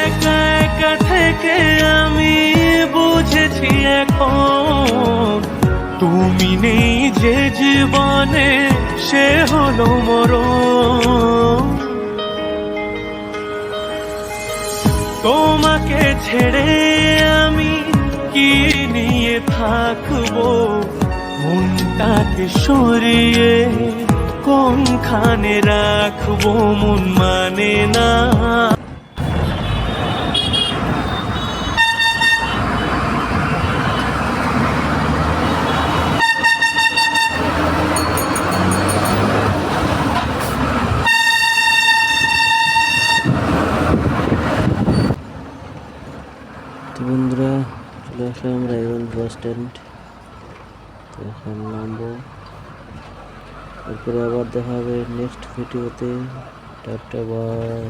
একা একা থেকে আমি বুঝেছি এখন, তুমি নেই যে জীবনে সে হলো মরণ। তোমাকে ছেড়ে আমি কি নিয়ে থাকবো, মনটাকে সরিয়ে কোনখানে রাখবো, মন মানে না। তো বন্ধুরা, চলে আসলাম আমরা এখন বাস স্ট্যান্ড। তো এখন নামবো, এরপরে আবার দেখা হবে নেক্সট ভিডিওতে। Tata, by.